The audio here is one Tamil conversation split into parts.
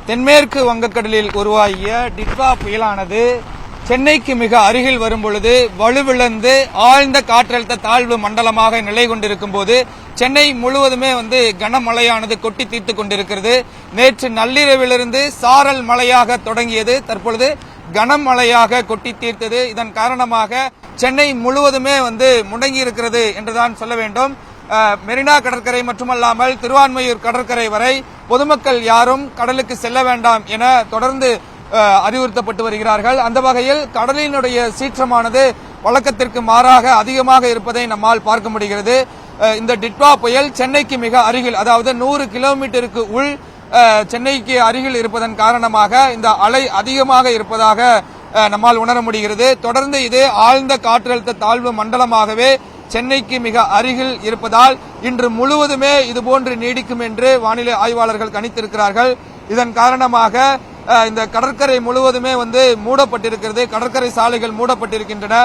தென்மேற்கு வங்கக்கடலில் உருவாகிய டிட்வா புயலானது சென்னைக்கு மிக அருகில் வரும்பொழுது வலுவிழந்து ஆழ்ந்த காற்றழுத்த தாழ்வு மண்டலமாக நிலை கொண்டிருக்கும் போது சென்னை முழுவதுமே கனமழையானது கொட்டி தீர்த்துக் கொண்டிருக்கிறது. நேற்று நள்ளிரவிலிருந்து சாரல் மழையாக தொடங்கியது, தற்பொழுது கனமழையாக கொட்டி தீர்த்தது. இதன் காரணமாக சென்னை முழுவதுமே முடங்கி இருக்கிறது என்றுதான் சொல்ல வேண்டும். மெரினா கடற்கரை மட்டுமல்லாமல் திருவான்மையூர் கடற்கரை வரை பொதுமக்கள் யாரும் கடலுக்கு செல்ல வேண்டாம் என தொடர்ந்து அறிவுறுத்தப்பட்டு வருகிறார்கள். அந்த வகையில் கடலினுடைய சீற்றமானது வழக்கத்திற்கு மாறாக அதிகமாக இருப்பதை நம்மால் பார்க்க முடிகிறது. இந்த டிட்வா புயல் சென்னைக்கு மிக அருகில், அதாவது 100 கிலோமீட்டருக்கு உள் சென்னைக்கு அருகில் இருப்பதன் காரணமாக இந்த அலை அதிகமாக இருப்பதாக நம்மால் உணர முடிகிறது. தொடர்ந்து இது ஆழ்ந்த காற்றழுத்த தாழ்வு மண்டலமாகவே சென்னைக்கு மிக அருகில் இருப்பதால் இன்று முழுவதுமே இதுபோன்று நீடிக்கும் என்று வானிலை ஆய்வாளர்கள் கணித்திருக்கிறார்கள். இதன் காரணமாக இந்த கடற்கரை முழுவதுமே மூடப்பட்டிருக்கிறது. கடற்கரை சாலைகள் மூடப்பட்டிருக்கின்றன.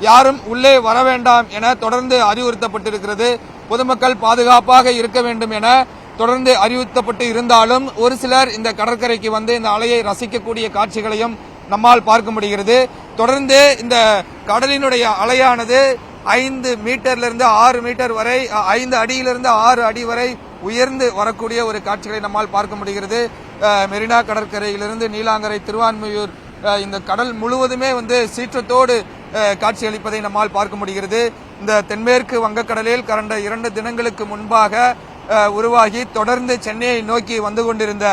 யாரும் உள்ளே வர வேண்டாம் என தொடர்ந்து அறிவுறுத்தப்பட்டிருக்கிறது. பொதுமக்கள் பாதுகாப்பாக இருக்க வேண்டும் என தொடர்ந்து அறிவுறுத்தப்பட்டு இருந்தாலும் ஒரு சிலர் இந்த கடற்கரைக்கு இந்த அலையை ரசிக்கக்கூடிய காட்சிகளையும் நம்மால் பார்க்க முடிகிறது. தொடர்ந்து இந்த கடலினுடைய அலையானது 5 மீட்டர்லிருந்து 6 மீட்டர் வரை, 5 அடியிலிருந்து 6 அடி வரை உயர்ந்து வரக்கூடிய ஒரு காட்சிகளை நம்மால் பார்க்க முடிகிறது. மெரினா கடற்கரையிலிருந்து நீலாங்கரை, திருவான்மையூர் இந்த கடல் முழுவதுமே சீற்றத்தோடு காட்சியளிப்பதை நம்மால் பார்க்க முடிகிறது. இந்த தென்மேற்கு வங்கக்கடலில் கடந்த 2 தினங்களுக்கு முன்பாக உருவாகி தொடர்ந்து சென்னையை நோக்கி வந்து கொண்டிருந்த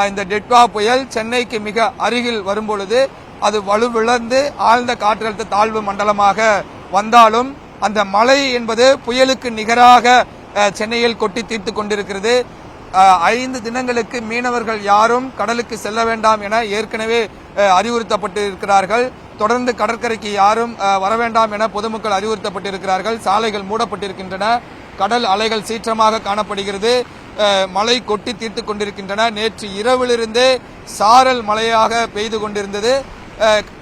இந்த டிட்வா புயல் சென்னைக்கு மிக அருகில் வரும்பொழுது அது வலுவிழந்து ஆழ்ந்த காற்றழுத்த தாழ்வு மண்டலமாக வந்தாலும் அந்த மழை என்பது புயலுக்கு நிகராக சென்னையில் கொட்டி தீர்த்துக் கொண்டிருக்கிறது. 5 தினங்களுக்கு மீனவர்கள் யாரும் கடலுக்கு செல்ல வேண்டாம் என ஏற்கனவே அறிவுறுத்தப்பட்டு இருக்கிறார்கள். தொடர்ந்து கடற்கரைக்கு யாரும் வர வேண்டாம் என பொதுமக்கள் அறிவுறுத்தப்பட்டிருக்கிறார்கள். சாலைகள் மூடப்பட்டிருக்கின்றன. கடல் அலைகள் சீற்றமாக காணப்படுகிறது. மழை கொட்டி தீர்த்துக் கொண்டிருக்கின்றன. நேற்று இரவிலிருந்தே சாரல் மழையாக பெய்து கொண்டிருந்தது.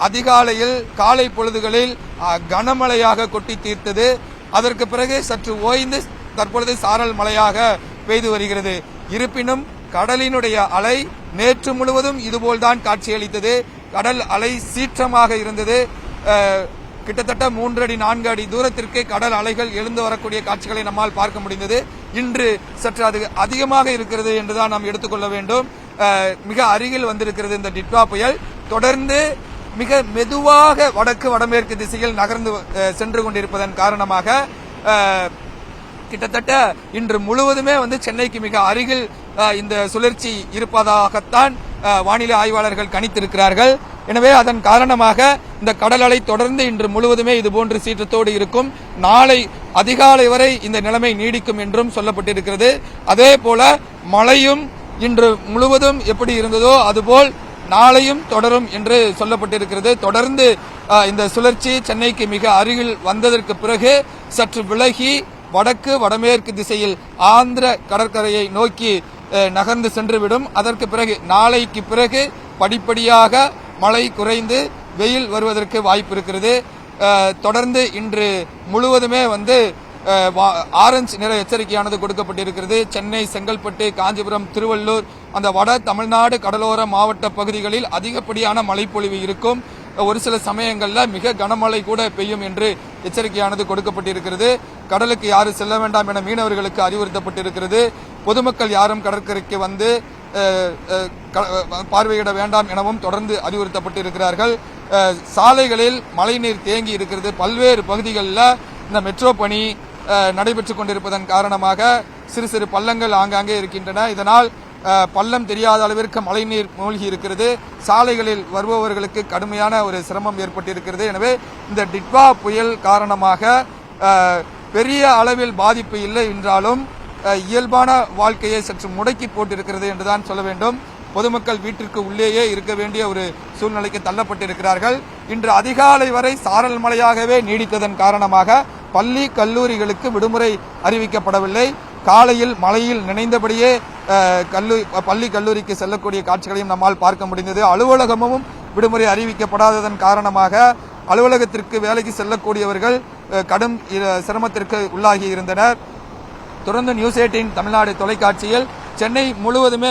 அதிகாலையில் காலை பொழுதுகளில் கனமழையாக கொட்டி தீர்த்தது. அதற்கு பிறகு சற்று ஓய்ந்து தற்பொழுது சாரல் மழையாக பெய்து வருகிறது. இருப்பினும் கடலினுடைய அலை நேற்று முழுவதும் இதுபோல்தான் காட்சியளித்தது. கடல் அலை சீற்றமாக இருந்தது. கிட்டத்தட்ட 3 அடி 4 அடி தூரத்திற்கு கடல் அலைகள் எழுந்து வரக்கூடிய காட்சிகளை நம்மால் பார்க்க முடிந்தது. இன்று சற்று அது அதிகமாக இருக்கிறது என்றுதான் நாம் எடுத்துக்கொள்ள வேண்டும். மிக அருகில் வந்திருக்கிறது இந்த டிட்வா புயல். தொடர்ந்து மிக மெதுவாக வடக்கு வடமேற்கு திசையில் நகர்ந்து சென்று கொண்டிருப்பதன் காரணமாக கிட்டத்தட்ட இன்று முழுவதுமே சென்னைக்கு மிக அருகில் இந்த சுழற்சி இருப்பதாகத்தான் வானிலை ஆய்வாளர்கள் கணித்திருக்கிறார்கள். எனவே அதன் காரணமாக இந்த கடல் அலை தொடர்ந்து இன்று முழுவதுமே இதுபோன்று சீற்றத்தோடு இருக்கும். நாளை அதிகாலை வரை இந்த நிலைமை நீடிக்கும் என்றும் சொல்லப்பட்டிருக்கிறது. அதே போல மழையும் இன்று முழுவதும் எப்படி இருந்ததோ அதுபோல் நாளையும் தொடரும் என்று சொல்லப்பட்டிருக்கிறது. தொடர்ந்து இந்த சுழற்சி சென்னைக்கு மிக அருகில் வந்ததற்கு பிறகு சற்று விலகி வடக்கு வடமேற்கு திசையில் ஆந்திர கடற்கரையை நோக்கி நகர்ந்து சென்றுவிடும். அதற்கு பிறகு நாளைக்கு பிறகு படிப்படியாக மழை குறைந்து வெயில் வருவதற்கு வாய்ப்பு இருக்கிறது. தொடர்ந்து இன்று முழுவதுமே ஆரஞ்சு நிற எச்சரிக்கையானது கொடுக்கப்பட்டிருக்கிறது. சென்னை, செங்கல்பட்டு, காஞ்சிபுரம், திருவள்ளூர் அந்த வட தமிழ்நாடு கடலோர மாவட்ட பகுதிகளில் அதிகப்படியான மழைப்பொழிவு இருக்கும். ஒரு சில சமயங்களில் மிக கனமழை கூட பெய்யும் என்று எச்சரிக்கையானது கொடுக்கப்பட்டிருக்கிறது. கடலுக்கு யாரும் செல்ல வேண்டாம் என மீனவர்களுக்கு அறிவுறுத்தப்பட்டிருக்கிறது. பொதுமக்கள் யாரும் கடற்கரைக்கு பார்வையிட வேண்டாம் எனவும் தொடர்ந்து அறிவுறுத்தப்பட்டிருக்கிறார்கள். சாலைகளில் மழைநீர் தேங்கி இருக்கிறது. பல்வேறு பகுதிகளில் இந்த மெட்ரோ பணி நடைபெற்றுக் கொண்டிருப்பதன் காரணமாக சிறு சிறு பள்ளங்கள் ஆங்காங்கே இருக்கின்றன. இதனால் பள்ளம் தெரியாத அளவிற்கு மழைநீர் மூழ்கி இருக்கிறது. சாலைகளில் வருபவர்களுக்கு கடுமையான ஒரு சிரமம் ஏற்பட்டிருக்கிறது. எனவே இந்த டிட்வா புயல் காரணமாக பெரிய அளவில் பாதிப்பு இல்லை என்றாலும் இயல்பான வாழ்க்கையை சற்று முடக்கி போட்டிருக்கிறது என்றுதான் சொல்ல வேண்டும். பொதுமக்கள் வீட்டிற்கு உள்ளேயே இருக்க வேண்டிய ஒரு சூழ்நிலைக்கு தள்ளப்பட்டிருக்கிறார்கள். இன்று அதிகாலை வரை சாரல் மழையாகவே நீடித்ததன் காரணமாக பள்ளி கல்லூரிகளுக்கு விடுமுறை அறிவிக்கப்படவில்லை. காலையில் மழையில் நினைந்தபடியே பள்ளி கல்லூரிக்கு செல்லக்கூடிய காட்சிகளையும் நம்மால் பார்க்க முடிந்தது. அலுவலகமும் விடுமுறை அறிவிக்கப்படாததன் காரணமாக அலுவலகத்திற்கு வேலைக்கு செல்லக்கூடியவர்கள் கடும் சிரமத்திற்கு உள்ளாகி இருந்தனர். தொடர்ந்து நியூஸ் 18 தமிழ்நாடு தொலைக்காட்சியில் சென்னை முழுவதுமே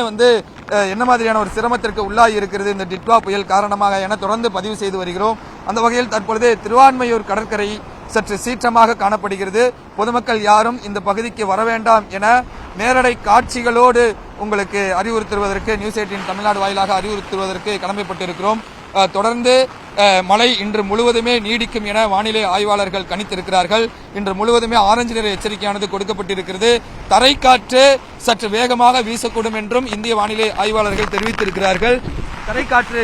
என்ன மாதிரியான ஒரு சிரமத்திற்கு உள்ளாகி இருக்கிறது இந்த டிட்வா புயல் காரணமாக என தொடர்ந்து பதிவு செய்து வருகிறோம். அந்த வகையில் தற்பொழுது திருவான்மையூர் கடற்கரை சற்று சீற்றமாக காணப்படுகிறது. பொதுமக்கள் யாரும் இந்த பகுதிக்கு வர வேண்டாம் என நேரடி காட்சிகளோடு உங்களுக்கு அறிவுறுத்துவதற்கு நியூஸ் 18 தமிழ்நாடு வாயிலாக அறிவுறுத்துவதற்கு கடமைப்பட்டிருக்கிறோம். தொடர்ந்து மழை இன்று முழுவதுமே நீடிக்கும் என வானிலை ஆய்வாளர்கள் கணித்திருக்கிறார்கள். இன்று முழுவதுமே ஆரஞ்சு நிற எச்சரிக்கையானது கொடுக்கப்பட்டிருக்கிறது. தரைக்காற்று சற்று வேகமாக வீசக்கூடும் என்றும் இந்திய வானிலை ஆய்வாளர்கள் தெரிவித்திருக்கிறார்கள். தரைக்காற்று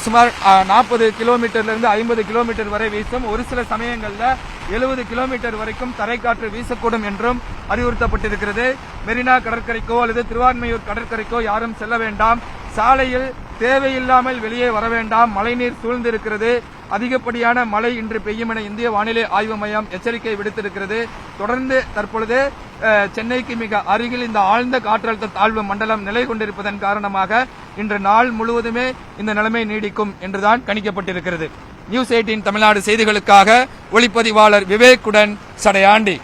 சுமார் 40 கிலோமீட்டர்லிருந்து 50 கிலோமீட்டர் வரை வீசும். ஒரு சில சமயங்களில் 70 கிலோமீட்டர் வரைக்கும் தரைக்காற்று வீசக்கூடும் என்றும் அறிவுறுத்தப்பட்டிருக்கிறது. மெரினா கடற்கரைக்கோ அல்லது திருவான்மையூர் கடற்கரைக்கோ யாரும் செல்ல வேண்டாம். சாலையில் தேவையில்லாமல் வெளியே வர வேண்டாம். மழைநீர் சூழ்ந்திருக்கிறது. அதிகப்படியான மழை இன்று பெய்யும் என இந்திய வானிலை ஆய்வு மையம் எச்சரிக்கை விடுத்திருக்கிறது. தொடர்ந்து தற்பொழுது சென்னைக்கு மிக அருகில் இந்த ஆழ்ந்த காற்றழுத்த தாழ்வு மண்டலம் நிலை கொண்டிருப்பதன் காரணமாக இன்று நாள் முழுவதுமே இந்த நிலைமை நீடிக்கும் என்றுதான் கணிக்கப்பட்டிருக்கிறது. நியூஸ் 18 தமிழ்நாடு செய்திகளுக்காக ஒளிப்பதிவாளர் விவேக்குடன் சடையாண்டி.